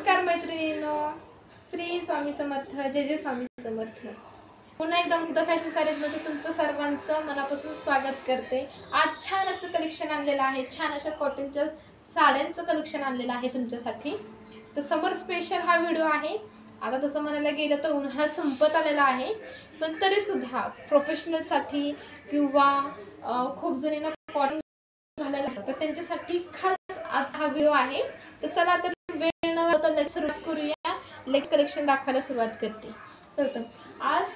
नमस्कार मैत्रिणींनो, श्री स्वामी समर्थ, जय जय स्वामी समर्थ। पुन्हा एकदा मुग्ध फॅशन साडीजमध्ये तुमचं सर्वांचं मनापासून स्वागत करते। आज छान असं कलेक्शन आणलेलं आहे, छान अशा कॉटनच्या साड्यांचं कलेक्शन आणलेलं आहे तुमच्यासाठी। तर समर स्पेशल हा व्हिडिओ आहे। आता तसं म्हणायला गेलं तर उन्हाळा संपत आलेला आहे, पण तरी सुद्धा प्रोफेशनलसाठी किंवा खूप जणींना कॉटन घालायला लागतं, तर त्यांच्यासाठी खास आज हा व्हिडिओ आहे। तर चला तर वेळ न घालवता लगेच सुरुवात करूया। लेग्स कलेक्शन दाखवायला सुरुवात करते। तर आज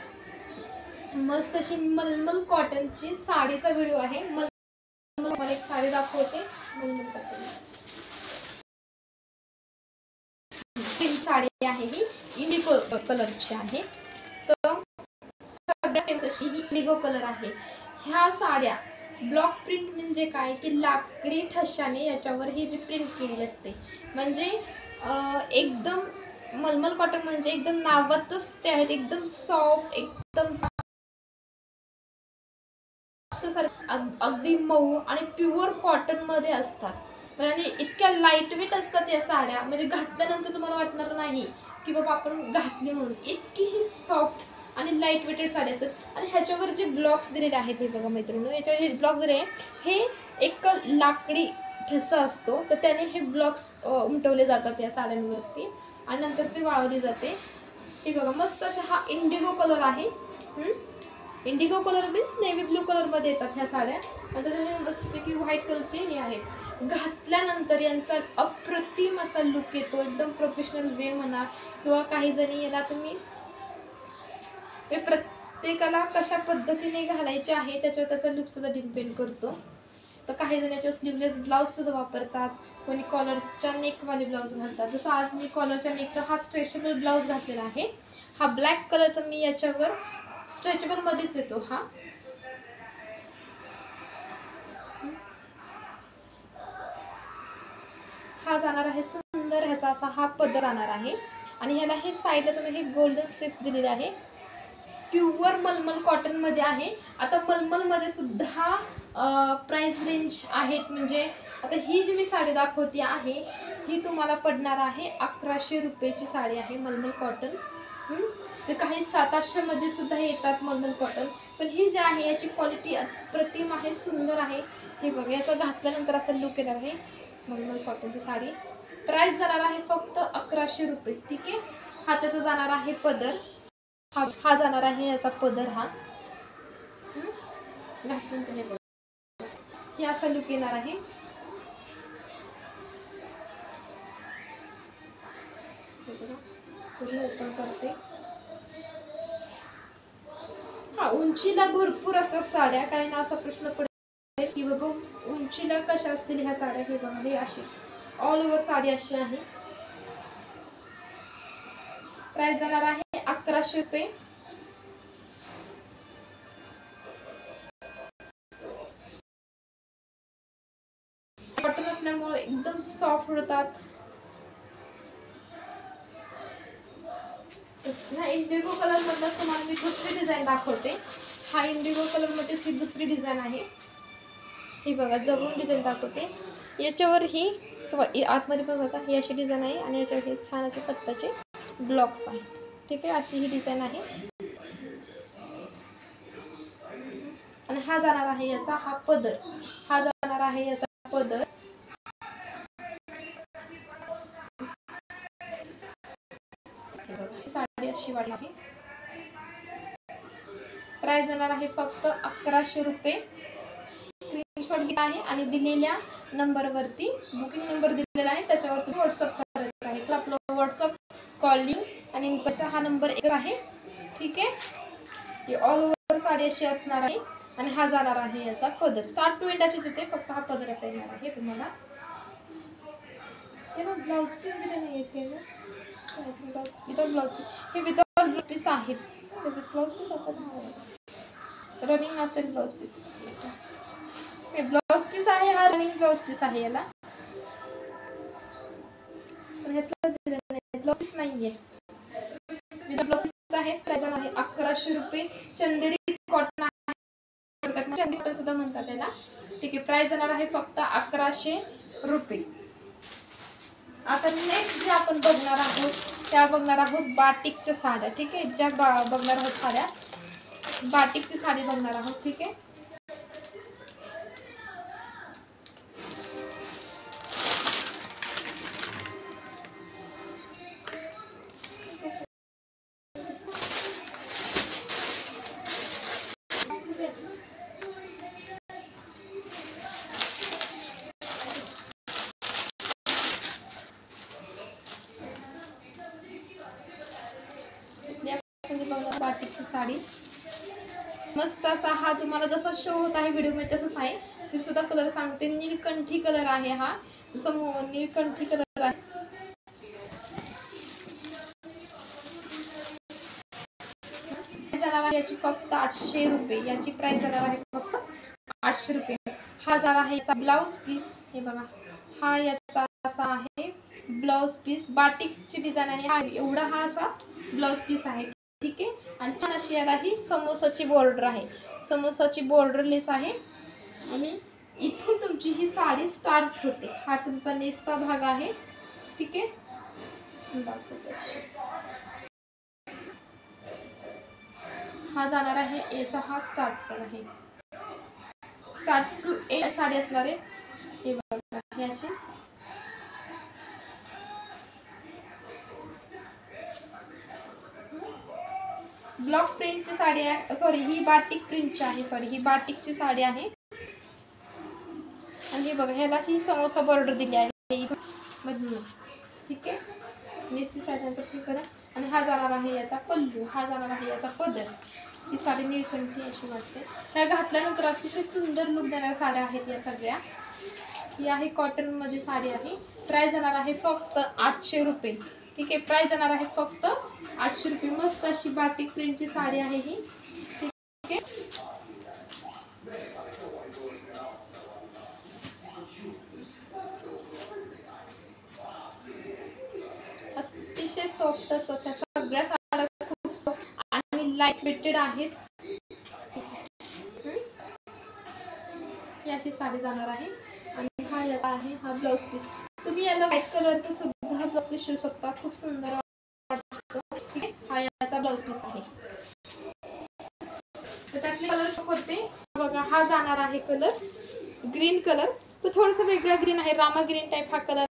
मस्त अशी मलमल कॉटनची साडीचा व्हिडिओ आहे। मलमल एक साडी दाखवते। मलमल कॉटन ही साडी आहे, ही इंडिगो कलरची आहे। तर सगळ्यात फेमस अशी ही इंडिगो कलर आहे। ह्या साड्या ब्लॉक प्रिंट म्हणजे काय की लाकडी ठशाने याच्यावर ही जी प्रिंट केलेली असते, म्हणजे एकदम मलमल कॉटन म्हणजे एकदम नावातच ते आहेत, एकदम सॉफ्ट, एकदम अगदी मऊ आणि प्युअर कॉटन मध्ये असतात। आणि इतक्या लाईटवेट असतात या साड्या, म्हणजे घातल्यानंतर तुम्हाला वाटणार नाही की बाबा आपण घातली म्हणून। इतकी ही सॉफ्ट आणि लाईट वेटेड साडी असतात। आणि ह्याच्यावर जे ब्लॉक्स दिलेले आहेत हे बघा मैत्रिणींनो, याच्यावर हे ब्लॉक दिले हे एक लाकडी ठसा असतो, तर त्याने हे ब्लॉक्स उमटवले जातात या साड्यांवरती आणि नंतर ते वाळवली जाते। हे बघा मस्त अशा हा इंडिगो कलर आहे। Indigo colour means navy blue colour मध्ये येतात ह्या साड्या। आणि त्याच्यामध्ये मस्तपैकी व्हाईट कलरचे हे आहेत। घातल्यानंतर यांचा अप्रतिम असा लुक येतो, एकदम प्रोफेशनल वे म्हणा किंवा काही जणी याला तुम्ही प्रत्येकाला कशा पद्धतीने घालायचे आहे त्याच्यावर त्याचा लुक सुद्धा डिपेंड करतो। तर काही जण याच्यावर स्लीवलेस ब्लाउज सुद्धा वापरतात, कोणी कॉलरच्या नेकवाले ब्लाउज घालतात। जसं आज मी कॉलरच्या नेकचा हा स्ट्रेचेबल ब्लाउज घातलेला आहे। हा ब्लॅक कलरचा मी याच्यावर स्ट्रेचेबल मध्येच येतो। हा जाणार आहे सुंदर, ह्याचा असा हा पदर जाणार आहे आणि ह्याला हे साईडला तुम्ही हे गोल्डन स्ट्रिप्स दिलेले आहे। प्युअर मलमल कॉटन मध्ये आहे। आता मलमल मध्ये सुद्धा प्राइस रेंज आहेत, म्हणजे आता ही जी मी साडी दाखवते आहे ही तुम्हाला पडणार आहे 1100 रुपयाची साडी आहे मलमल कॉटन। तर काही 700-800 मध्ये सुद्धा येतात मलमल कॉटन, पण ही जी आहे याची क्वालिटी अप्रतिम आहे, सुंदर आहे। हे बघा याचा घातल्यानंतर असा लुक येणार आहे मलमल कॉटनची साडी। प्राइस जाणार आहे फक्त 1100 रुपये, ठीक आहे। हा त्याचा जाणार आहे पदर, हा जाणार आहे याचा पदर। हा घातल्यानंतर हे असा लुक येणार आहे। ओपन करते। हा उंचीला भरपूर असतात साड्या, काही ना असा प्रश्न पडेल की बाबा उंचीला कशा असतील ह्या साड्या। हे बघा हे अशी ऑल ओव्हर साडी अशी आहे। प्राइस जाणार आहे 1100 रुपये। कॉटन असल्यामुळे एकदम सॉफ्ट होतात। ह्या इंडिगो कलर मधला तुम्हाला मी दुसरी डिझाईन दाखवते। हा इंडिगो कलर मध्ये ही दुसरी डिझाईन आहे। ही बघा जवळून डिझाईन दाखवते। याच्यावर ही आतमध्ये पण बघा ही अशी डिझाईन आहे आणि याच्यावर हे छान असे पत्त्याचे ब्लॉक्स आहेत, ठीक आहे। अशी ही डिझाईन आहे आणि हा जाणार आहे याचा हा पदर, हा जाणार आहे याचा पदर। साडी अशी वाटली आहे। प्राइस जाणार आहे फक्त 1100 रुपये। स्क्रीनशॉट घ्या आहे आणि दिलेल्या नंबरवरती बुकिंग नंबर दिलेला आहे त्याच्यावर तुम्ही व्हॉट्सअप करायचं आहे। तर आपलं व्हॉट्सअप कॉलिंग आणि इनकचा हा नंबर एक आहे, ठीक आहे। ही ऑल ओव्हर साडी अशी असणार आहे आणि हा जाणार आहे याचा पदर। स्टार्ट टू एंड अशीच येते, फक्त हा पदर असा येणार आहे तुम्हाला। हे ना ब्लाउज पीस दिले नाही इथं ब्लाउज पीस, हे विदाउट ब्लाउज पीस आहेत। ब्लाउज पीस असेल रनिंग असेल ब्लाउज पीस, हे ब्लाउज पीस आहे, हा रनिंग ब्लाउज पीस आहे याला। ब्लाउज पीस नाहीये, ब्लाउज पीस आहे। प्राइस आहे 1100 रुपये। चंदेरी कॉटन आहे, चंदेरी कॉटन सुद्धा म्हणतात त्याला, ठीक आहे। प्राइस जाणार आहे फक्त 1100 रुपये। आता नेक्स्ट जे आपण बघणार आहोत त्या बघणार आहोत बाटिकच्या साड्या. ठीक आहे, ज्या बघणार आहोत साड्या बाटिकची साडी बघणार आहोत. ठीक आहे, बाटिकची साडी मस्त असा हा तुम्हाला जसा शो होत आहे व्हिडिओ मध्ये तसंच आहे. ते सुद्धा कलर सांगते, नीलकंठी कलर आहे हा, जसं नीलकंठी कलर आहे. जाणार आहे याची फक्त 800 रुपये. याची प्राइस जाणार आहे फक्त 800 रुपये. हा जाणार आहे याचा ब्लाउज पीस. हे बघा, हा याचा असा आहे ब्लाउज पीस. बाटिकची डिझाईन आहे. हा एवढा हा असा ब्लाउज पीस आहे. ठीक आहे, आणि छान अशी याला ही समोसाची बॉर्डर आहे. समोसाची बॉर्डर लेस आहे आणि इथून तुमची ही साडी स्टार्ट होते. हा तुमचा नेसता भाग आहे. ठीक आहे, हा जाणार आहे याचा हा स्टार्ट पण आहे. स्टार्ट टू एंड साडी असणार आहे. हे बघा, हे अशी ब्लॉक प्रिंटची साडी आहे. सॉरी, ही बाटिक प्रिंटची आहे. सॉरी, ही बाटिकची साडी आहे. आणि हे बघा, ह्याला ही समोसा बॉर्डर दिली आहे मधून. ठीक आहे, नेसती साडी नंतर क्लिक करा. आणि हा जाणार आहे याचा पल्लू. हा जाणार आहे याचा पदर. ही साडी नीलकंठी अशी वाटते. ह्या घातल्यानंतर अतिशय सुंदर लुक देणाऱ्या साड्या आहेत या सगळ्या. ही आहे कॉटन मध्ये साडी आहे. प्राइस जाणार आहे फक्त 800 रुपये. ठीक आहे, प्राइस जाणार आहे फक्त 800 रुपये. मस्त अशी बाटिक प्रिंटची साडी आहे ही. ठीक आहे, अतिशय सॉफ्ट असतात ह्या सगळ्या साड्या. खूप सॉफ्ट आणि लाईट वेटेड आहेत. ही अशी साडी जाणार आहे. आणि हा याला आहे हा ब्लाउज पीस. तुम्ही याला व्हाईट कलरचा सुद्धा ब्लाउज पीस शिवू शकता. खूप सुंदर वाटतो. ठीक आहे, हा याचा ब्लाउज पीस आहे. तर त्यातले कलर शो करते बघा. हा जाणार आहे कलर ग्रीन कलर. तो थोडासा वेगळा ग्रीन आहे, रामा ग्रीन टाइप हा कलर आहे.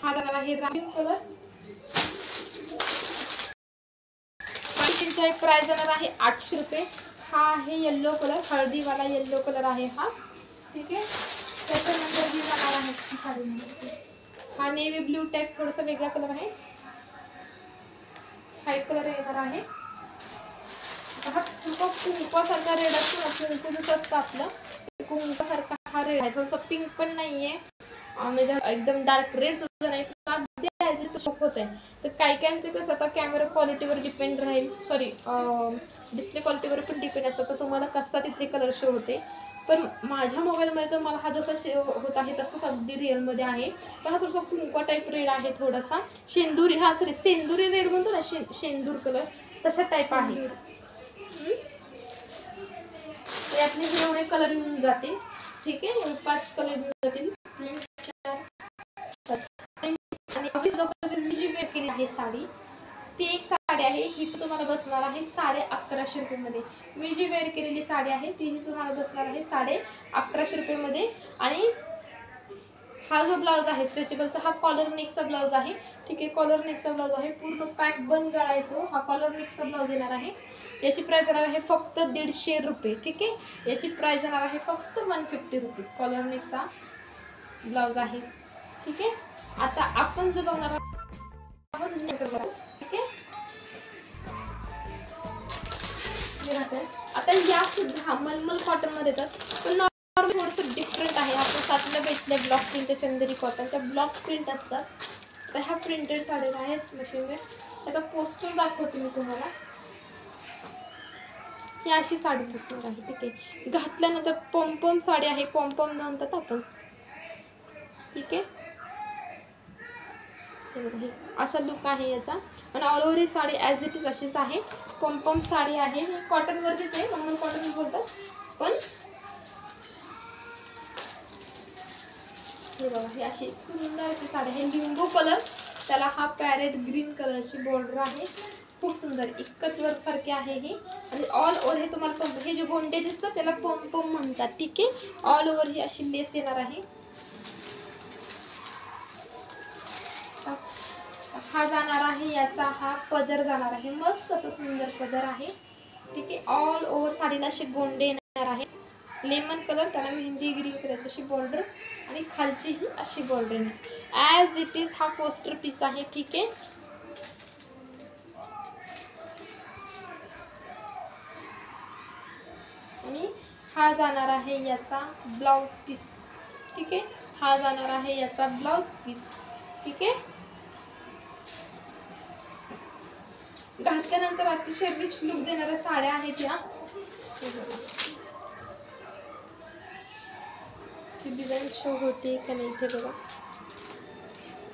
हा जाणार आहे ग्रीन कलर. प्राइस जाणार आहे 800 रुपये. हा आहे येल्लो कलर, हळदीवाला येल्लो कलर आहे हा. ठीक आहे, त्याच्यानंतर ही जाणार आहे हा नेव्ही ब्ल्यू टाइप थोडासा वेगळा कलर आहे. व्हाईट कलर येणार आहे. हा कुंकवासारखा रेड असतो. कुंकू जसं असतं आपलं कुंकवासारखा हा रेड आहे. थोडासा पिंक पण नाहीये आणि एकदम डार्क रेड सुद्धा नाही. होत आहे. तर काही काहींचं कसं आता कॅमेरा क्वालिटीवर डिपेंड राहील. सॉरी, डिस्प्ले क्वालिटीवर पण डिपेंड असतं. तर तुम्हाला कसा तिथे कलर शो होते. पण माझ्या मोबाईलमध्ये तर मला हा जसा शो होत आहे तसंच अगदी रिअलमध्ये आहे. पण हा थोडासा कुंकवा टाईप रेड आहे. थोडासा शेंदुरी, हा सॉरी सेंदुरी रेड म्हणतो ना, शेंदूर कलर तशा टाईप आहे. यातले हे एवढे कलर येऊन जातील. ठीक आहे, 5 कलर येऊन जातील. आणि मी जी वेअर केली आहे साडी ती एक साडी आहे. ही तुम्हाला बसणार आहे 1150 रुपये. मी जी वेअर केलेली साडी आहे ती तुम्हाला बसणार आहे 1150 रुपये. आणि हा जो ब्लाउज आहे स्ट्रेचेबलचा, हा कॉलर नेकचा ब्लाउज आहे. ठीक आहे, कॉलर नेकचा ब्लाउज आहे. पूर्ण पॅक बंद गळा येतो. हा कॉलर नेकचा ब्लाउज येणार आहे. याची प्राइस येणार आहे फक्त 150 रुपये. ठीक आहे, याची प्राइस येणार आहे फक्त 150 रुपीज. कॉलर नेकचा ब्लाउज आहे. ठीक आहे, आता आपण जो बघणार आहोत. ठीक आहे, आता या सुद्धा मलमल कॉटन मध्ये येतात. पण नॉर्मल थोडंसं डिफरंट आहे. आपण सातल्या भेटले ब्लॉक प्रिंट चंदेरी कॉटन, त्या ब्लॉक प्रिंट असतात. तर ह्या प्रिंटेड साड्या आहेत मशीनवर. आता पोस्टर दाखवते मी तुम्हाला. ही अशी साडी दिसणार आहे. ठीक आहे, घातल्यानंतर पॉम्पॉम साडी आहे. पॉम्पॉम म्हणतात आपण. ठीक आहे, असा लुक आहे याचा. आणि all over he sari as it is अशीच आहे. पॉम्पॉम साडी आहे. कॉटनवरतीच आहे, म्हणून कॉटन बोलतात. पण हे बघा, ही अशी सुंदर अशी साडी आहे, लिंबू कलर, त्याला हा पॅरेट ग्रीन कलरची बॉर्डर आहे. खूप सुंदर इक्कत वर्क सारखे आहे ही. आणि ऑल ओव्हर हे तुम्हाला पंप, हे जे गोंडे दिसतात त्याला पंपम म्हणतात. ठीक आहे, ऑल ओव्हर ही अशी लेस येणार आहे. हा जाणार आहे, याचा हा पदर जाणार आहे, मस्त असं सुंदर पदर आहे. ठीक आहे, ऑल ओव्हर साडीला असे गोंडे येणार आहे. लेमन कलर, त्याला मेहंदी ग्रीन कलरची अशी बॉर्डर आणि खालची ही अशी बॉर्डर आहे. ॲज इट इज हा पोस्टर पीस आहे. ठीक आहे, आणि हा जाणार आहे याचा ब्लाउज पीस. ठीक आहे, हा जाणार आहे याचा ब्लाउज पीस. ठीक आहे, घातल्यानंतर अतिशय रिच लुक देणाऱ्या साड्या आहेत या. ती डिझाईन शो होते का नाही इथे बघा,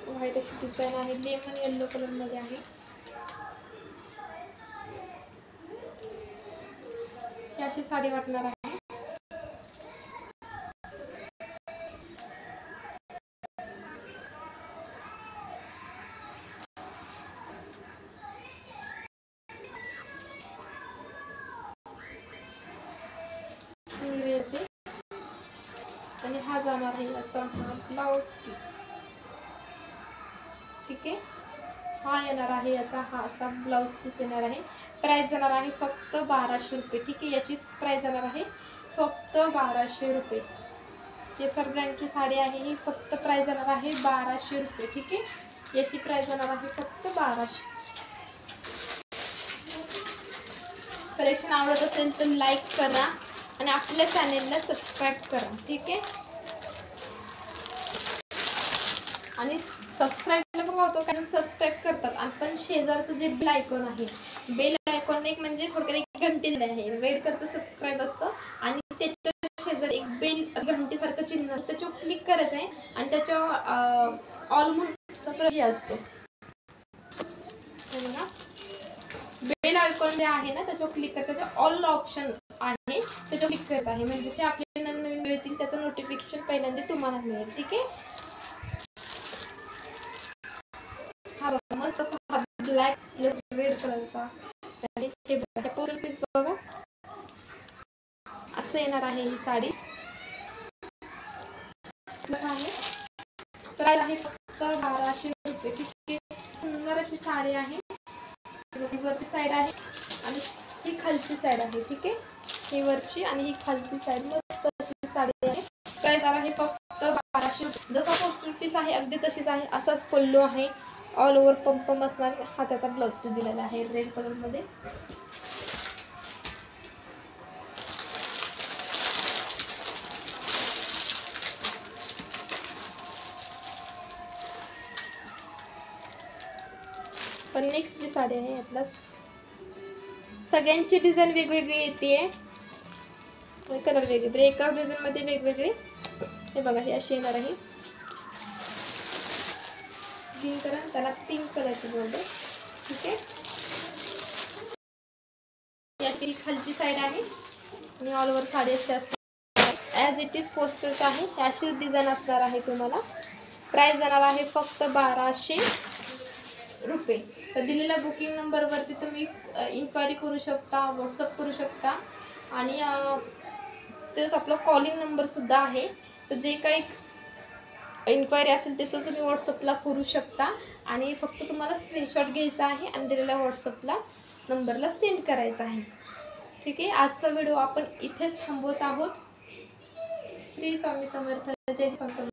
व्हाईट अशी डिझाईन आहे, लेमन येल्लो कलर मध्ये आहे. ही अशी साडी वाटणार आहे. आणि हा जाणार आहे याचा हा ब्लाउज पीस. ठीक आहे, हा येणार आहे याचा हा असा ब्लाउज पीस येणार आहे. प्राइस जाणार आहे फक्त 1200 रुपये. ठीक आहे, याची प्राइस जाणार आहे फक्त 1200 रुपये. केसर ब्रँडची साडी आहे ही, फक्त प्राइस जाणार आहे 1200 रुपये. ठीक आहे, याची प्राइस जाणार आहे फक्त 1200. कलेक्शन आवडत असेल तर लाईक करा आणि आपल्या चॅनेलला सबस्क्राईब करा. ठीक आहे, आणि सबस्क्राईबला बघा होतो कारण सबस्क्राईब करतात, आपण शेजारचं जे बेल आयकॉन आहे, बेल आयकॉन एक म्हणजे थोडक्यात एक घंटी आहे, रेड कलरचं सबस्क्राईब असतं आणि त्याच्या शेजारी एक बेल घंटीसारखं चिन्ह, त्याच्यावर क्लिक करायचं आहे आणि त्याच्यावर ऑल म्हणून असतो. बेल आयकॉन जे आहे ना त्याच्यावर क्लिक करायचं, त्याच्यावर ऑल ऑप्शन आहे त्याच्यावर क्लिक करायचं आहे, म्हणजे जसे आपले नवीन नवीन मिळतील त्याचं नोटिफिकेशन पहिल्यांदा तुम्हाला मिळेल. ठीक आहे, हा बघा मस्त असा ब्लॅक प्लस रेड कलरचा पोस्टर पीस बघा, असं येणार आहे ही साडी. प्राइस आहे फक्त 1200 रुपये. ठीक आहे, सुंदर अशी साडी आहे. वरची साईड आहे आणि ही खालची साईड आहे. ठीक आहे, ही वरची आणि ही खालची साईड, मस्त अशी साडी आहे. प्राइस आहे फक्त 1200 रुपये. जसा पोस्टर पीस आहे अगदी तशीच आहे, असाच पल्लू आहे, ऑल ओव्हर पंपम असणार. हा त्याचा ब्लाउज पीस दिलेला आहे रेड कलर मध्ये. पण नेक्स्ट जी साडी आहे यातला सगळ्यांची डिझाईन वेगवेगळी येते, कलर वेगळे, एकाच डिझाईन मध्ये वेगवेगळे. हे बघा, ही अशी येणार आहे ग्रीन कलर, त्याला पिंक कलरची बॉर्डर. ठीक आहे, याची खालची साईड आहे आणि ऑल ओव्हर साडी अशी असते. ॲज इट इज पोस्टरच आहे, अशीच डिझाईन असणार आहे तुम्हाला. प्राइस जाणार आहे फक्त 1200 रुपये. तर दिलेल्या बुकिंग नंबरवरती तुम्ही इन्क्वायरी करू शकता, व्हॉट्सअप करू शकता आणि तेच आपला कॉलिंग नंबरसुद्धा आहे. तर जे काही इन्क्वायरी असेल ते सुद्धा तुम्ही व्हॉट्सअपला करू शकता आणि फक्त तुम्हाला स्क्रीनशॉट घ्यायचा आहे आणि दिलेल्या व्हॉट्सअपला नंबरला सेंड करायचा आहे. ठीक आहे, आजचा व्हिडिओ आपण इथेच थांबवत आहोत. श्री स्वामी समर्थ, जय स्वामी समर्थ.